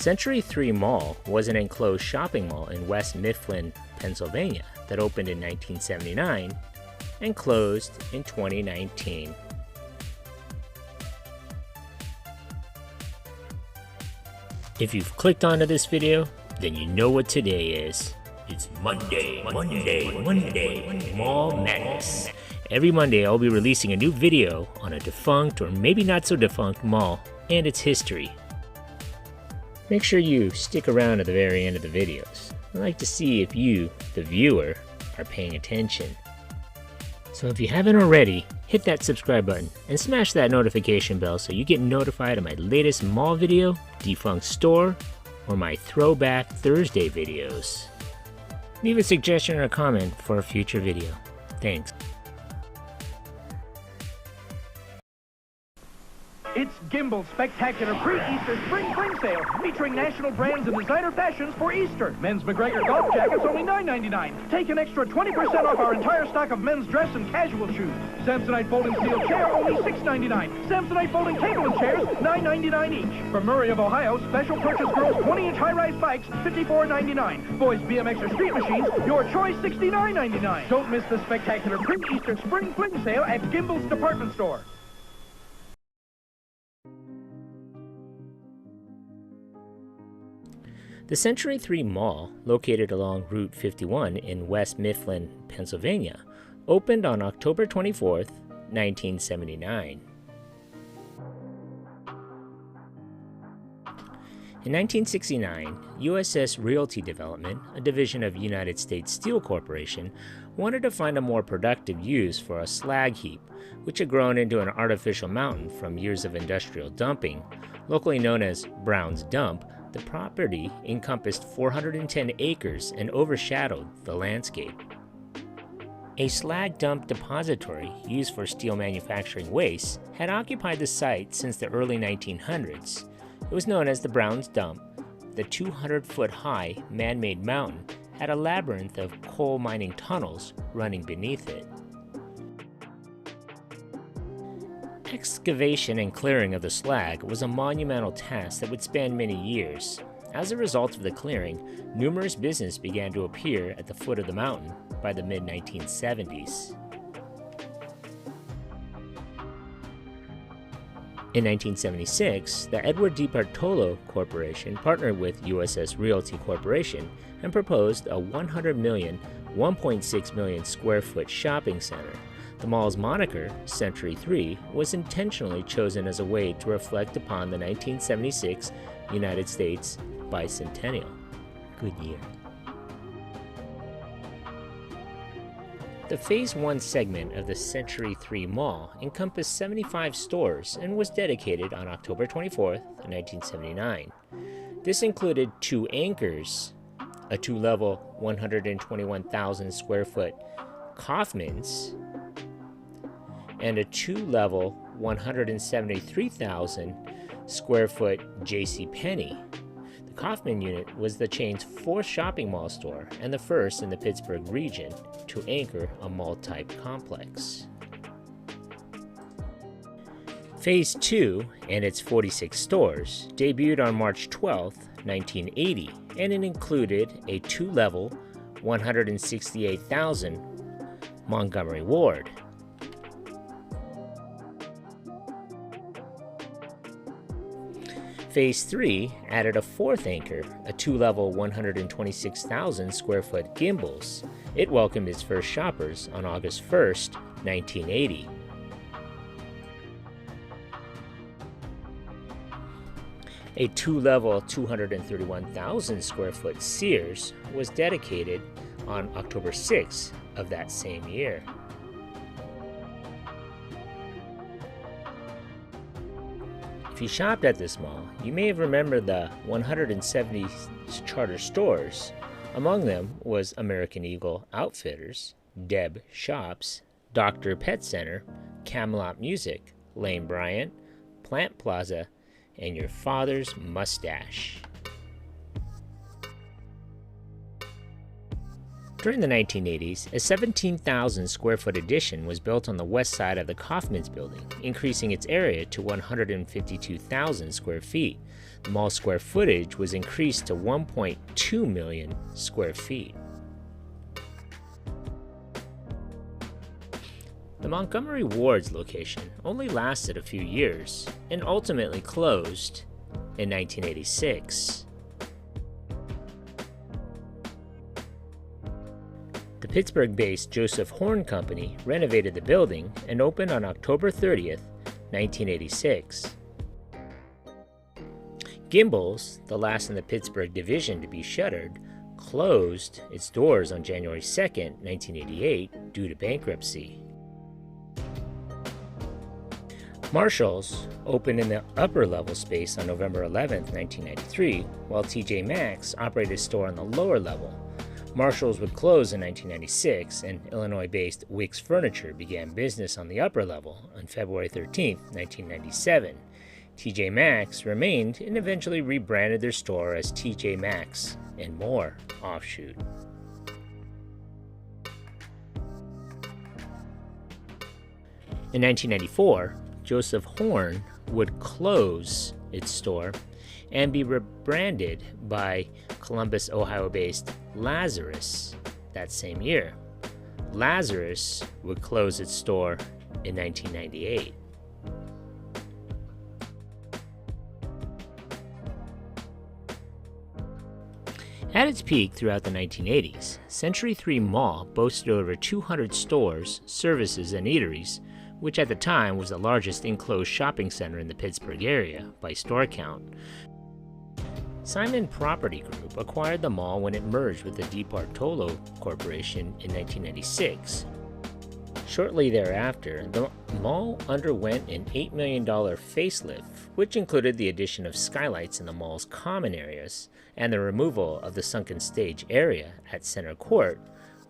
Century 3 Mall was an enclosed shopping mall in West Mifflin, Pennsylvania that opened in 1979 and closed in 2019. If you've clicked onto this video, then you know what today is. It's Monday, Mall Madness. Every Monday I'll be releasing a new video on a defunct or maybe not so defunct mall and its history. Make sure you stick around at the very end of the videos. I'd like to see if you, the viewer, are paying attention. So if you haven't already, hit that subscribe button and smash that notification bell so you get notified of my latest mall video, defunct store, or my Throwback Thursday videos. Leave a suggestion or a comment for a future video. Thanks. It's Gimbels' spectacular pre-Easter spring fling sale, featuring national brands and designer fashions for Easter. Men's McGregor golf jackets only $9.99. Take an extra 20% off our entire stock of men's dress and casual shoes. Samsonite folding steel chair only $6.99. Samsonite folding table and chairs $9.99 each. From Murray of Ohio, special purchase girls 20-inch high-rise bikes $54.99. Boys BMX or street machines, your choice $69.99. Don't miss the spectacular pre-Easter spring fling sale at Gimbels Department Store. The Century 3 Mall, located along Route 51 in West Mifflin, Pennsylvania, opened on October 24, 1979. In 1969, USS Realty Development, a division of United States Steel Corporation, wanted to find a more productive use for a slag heap, which had grown into an artificial mountain from years of industrial dumping. Locally known as Brown's Dump, the property encompassed 410 acres and overshadowed the landscape. A slag dump depository used for steel manufacturing waste had occupied the site since the early 1900s. It was known as the Brown's Dump. The 200-foot-high man-made mountain had a labyrinth of coal mining tunnels running beneath it. Excavation and clearing of the slag was a monumental task that would span many years. As a result of the clearing, numerous businesses began to appear at the foot of the mountain by the mid-1970s. In 1976, the DeBartolo Corporation partnered with USS Realty Corporation and proposed a 100 million, 1.6 million square foot shopping center. The mall's moniker, Century 3, was intentionally chosen as a way to reflect upon the 1976 United States bicentennial. Good year. The Phase 1 segment of the Century 3 Mall encompassed 75 stores and was dedicated on October 24, 1979. This included 2 anchors, a 2-level 121,000 square foot Kaufmann's, and a 2-level 173,000 square foot JCPenney. The Kaufmann unit was the chain's 4th shopping mall store and the first in the Pittsburgh region to anchor a mall-type complex. Phase 2 and its 46 stores debuted on March 12, 1980, and it included a 2-level 168,000 Montgomery Ward. Phase 3 added a 4th anchor, a 2-level 126,000 square foot Gimbels. It welcomed its first shoppers on August 1st, 1980. A 2-level 231,000 square foot Sears was dedicated on October 6th of that same year. If you shopped at this mall, you may have remembered the 170 charter stores. Among them was American Eagle Outfitters, Deb Shops, Dr. Pet Center, Camelot Music, Lane Bryant, Plant Plaza, and Your Father's Mustache. During the 1980s, a 17,000 square foot addition was built on the west side of the Kaufmann's building, increasing its area to 152,000 square feet. The mall's square footage was increased to 1.2 million square feet. The Montgomery Ward's location only lasted a few years and ultimately closed in 1986. The Pittsburgh-based Joseph Horn Company renovated the building and opened on October 30th, 1986. Gimbels, the last in the Pittsburgh division to be shuttered, closed its doors on January 2nd, 1988 due to bankruptcy. Marshall's opened in the upper level space on November 11, 1993, while TJ Maxx operated a store on the lower level. Marshall's would close in 1996, and Illinois-based Wicks Furniture began business on the upper level on February 13, 1997. TJ Maxx remained and eventually rebranded their store as TJ Maxx and More offshoot. In 1994, Joseph Horn would close its store and be rebranded by Columbus, Ohio-based Lazarus that same year. Lazarus would close its store in 1998. At its peak throughout the 1980s, Century 3 Mall boasted over 200 stores, services, and eateries, which at the time was the largest enclosed shopping center in the Pittsburgh area by store count. Simon Property Group acquired the mall when it merged with the DeBartolo Corporation in 1996. Shortly thereafter, the mall underwent an $8 million facelift, which included the addition of skylights in the mall's common areas and the removal of the sunken stage area at Center Court,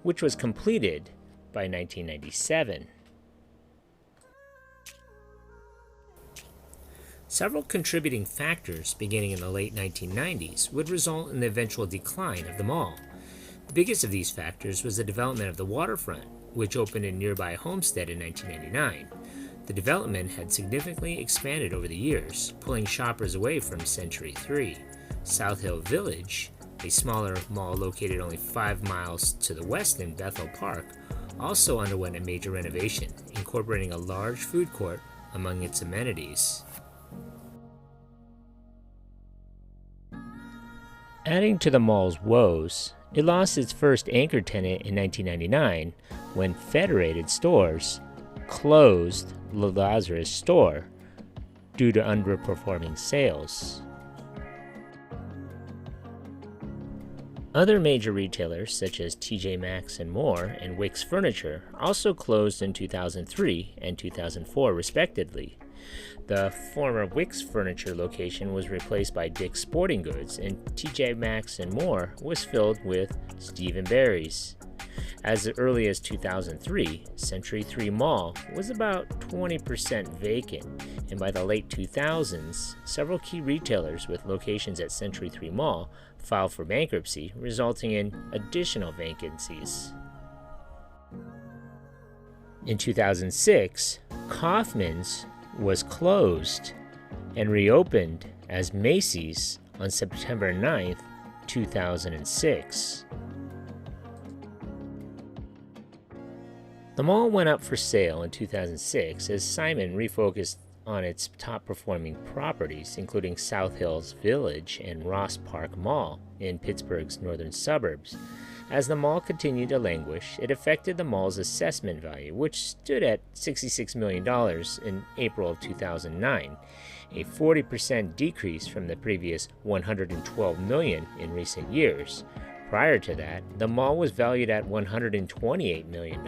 which was completed by 1997. Several contributing factors beginning in the late 1990s would result in the eventual decline of the mall. The biggest of these factors was the development of the waterfront, which opened in nearby Homestead in 1999. The development had significantly expanded over the years, pulling shoppers away from Century 3. South Hill Village, a smaller mall located only 5 miles to the west in Bethel Park, also underwent a major renovation, incorporating a large food court among its amenities. Adding to the mall's woes, it lost its first anchor tenant in 1999 when Federated Stores closed the Lazarus store due to underperforming sales. Other major retailers such as TJ Maxx and More and Wicks Furniture also closed in 2003 and 2004 respectively. The former Wicks Furniture location was replaced by Dick's Sporting Goods, and TJ Maxx and More was filled with Steve & Barry's. As early as 2003, Century 3 Mall was about 20% vacant, and by the late 2000s, several key retailers with locations at Century 3 Mall filed for bankruptcy, resulting in additional vacancies. In 2006, Kaufmann's was closed and reopened as Macy's on September 9, 2006. The mall went up for sale in 2006 as Simon refocused on its top-performing properties, including South Hills Village and Ross Park Mall in Pittsburgh's northern suburbs. As the mall continued to languish, it affected the mall's assessment value, which stood at $66 million in April of 2009, a 40% decrease from the previous $112 million in recent years. Prior to that, the mall was valued at $128 million.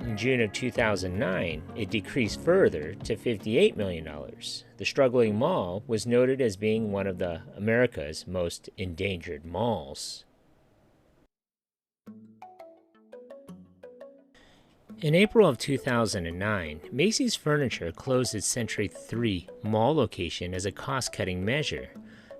In June of 2009, it decreased further to $58 million. The struggling mall was noted as being one of America's most endangered malls. In April of 2009, Macy's Furniture closed its Century 3 Mall location as a cost-cutting measure.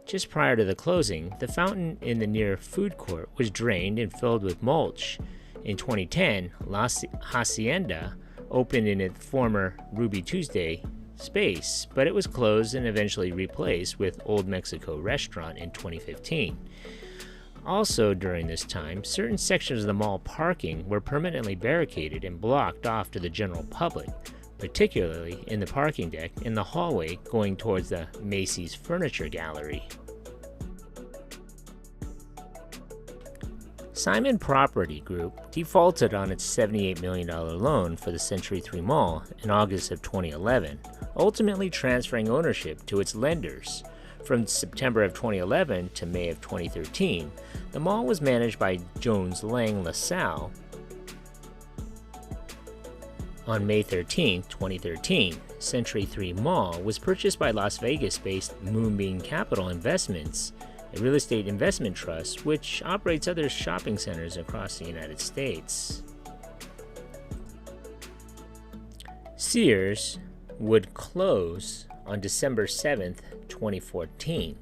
Just prior to the closing, the fountain in the near food court was drained and filled with mulch. In 2010, La Hacienda opened in its former Ruby Tuesday space, but it was closed and eventually replaced with Old Mexico Restaurant in 2015. Also during this time, certain sections of the mall parking were permanently barricaded and blocked off to the general public, particularly in the parking deck in the hallway going towards the Macy's Furniture Gallery. Simon Property Group defaulted on its $78 million loan for the Century 3 Mall in August of 2011, ultimately transferring ownership to its lenders. From September of 2011 to May of 2013, the mall was managed by Jones Lang LaSalle. On May 13, 2013, Century 3 Mall was purchased by Las Vegas-based Moonbeam Capital Investments, a real estate investment trust which operates other shopping centers across the United States. Sears would close on December 7, 2014.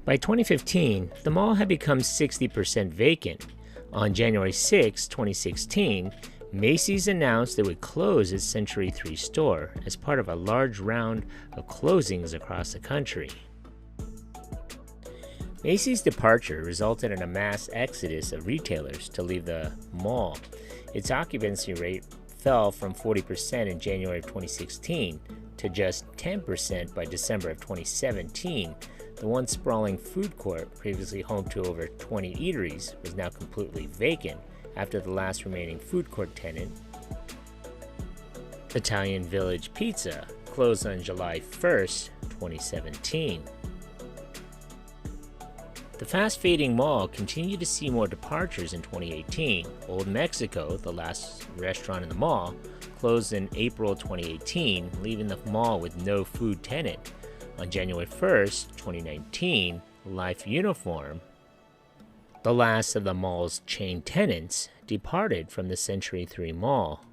By 2015, the mall had become 60% vacant. On January 6, 2016, Macy's announced it would close its Century 3 store as part of a large round of closings across the country. Macy's departure resulted in a mass exodus of retailers to leave the mall. Its occupancy rate fell from 40% in January of 2016 to just 10% by December of 2017. The once sprawling food court, previously home to over 20 eateries, was now completely vacant after the last remaining food court tenant, Italian Village Pizza, closed on July 1st, 2017. The fast-fading mall continued to see more departures in 2018. Old Mexico, the last restaurant in the mall, closed in April 2018, leaving the mall with no food tenant. On January 1st, 2019, Life Uniform, the last of the mall's chain tenants, departed from the Century 3 Mall.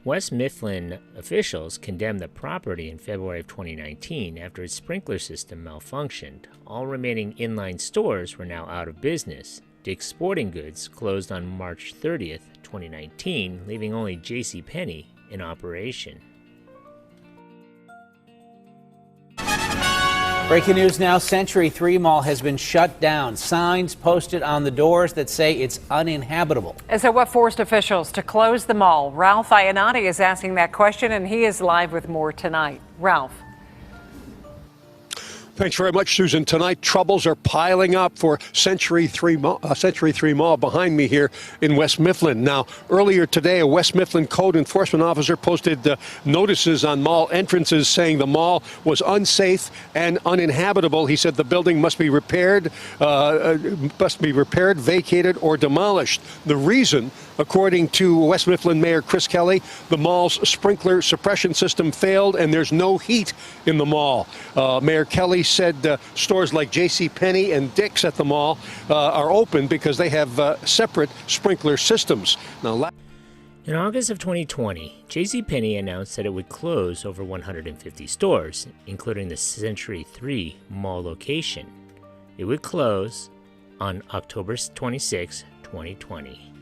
West Mifflin officials condemned the property in February of 2019 after its sprinkler system malfunctioned. All remaining inline stores were now out of business. Dick's Sporting Goods closed on March 30th, 2019, leaving only JCPenney in operation. Breaking news now, Century 3 Mall has been shut down. Signs posted on the doors that say it's uninhabitable. And so what forced officials to close the mall? Ralph Iannati is asking that question, and he is live with more tonight. Ralph. Thanks very much, Susan. Tonight, troubles are piling up for Century 3 Mall behind me here in West Mifflin. Now, earlier today, a West Mifflin code enforcement officer posted notices on mall entrances saying the mall was unsafe and uninhabitable. He said the building must be repaired, vacated, or demolished. The reason, according to West Mifflin Mayor Chris Kelly, the mall's sprinkler suppression system failed and there's no heat in the mall. Mayor Kelly said stores like JCPenney and Dick's at the mall are open because they have separate sprinkler systems. Now, in August of 2020, JCPenney announced that it would close over 150 stores, including the Century 3 Mall location. It would close on October 26, 2020.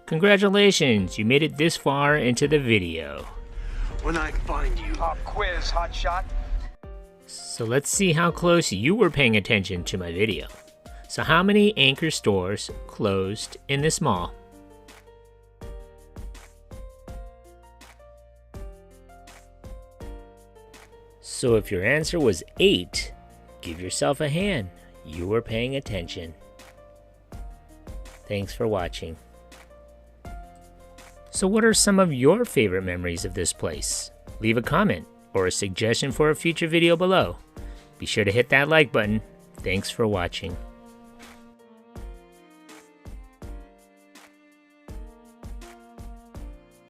Congratulations, you made it this far into the video. when I find you. Pop quiz, hot shot. So let's see how close you were paying attention to my video. So how many anchor stores closed in this mall? So if your answer was 8, give yourself a hand. You were paying attention. Thanks for watching. So what are some of your favorite memories of this place? Leave a comment or a suggestion for a future video below. Be sure to hit that like button. Thanks for watching.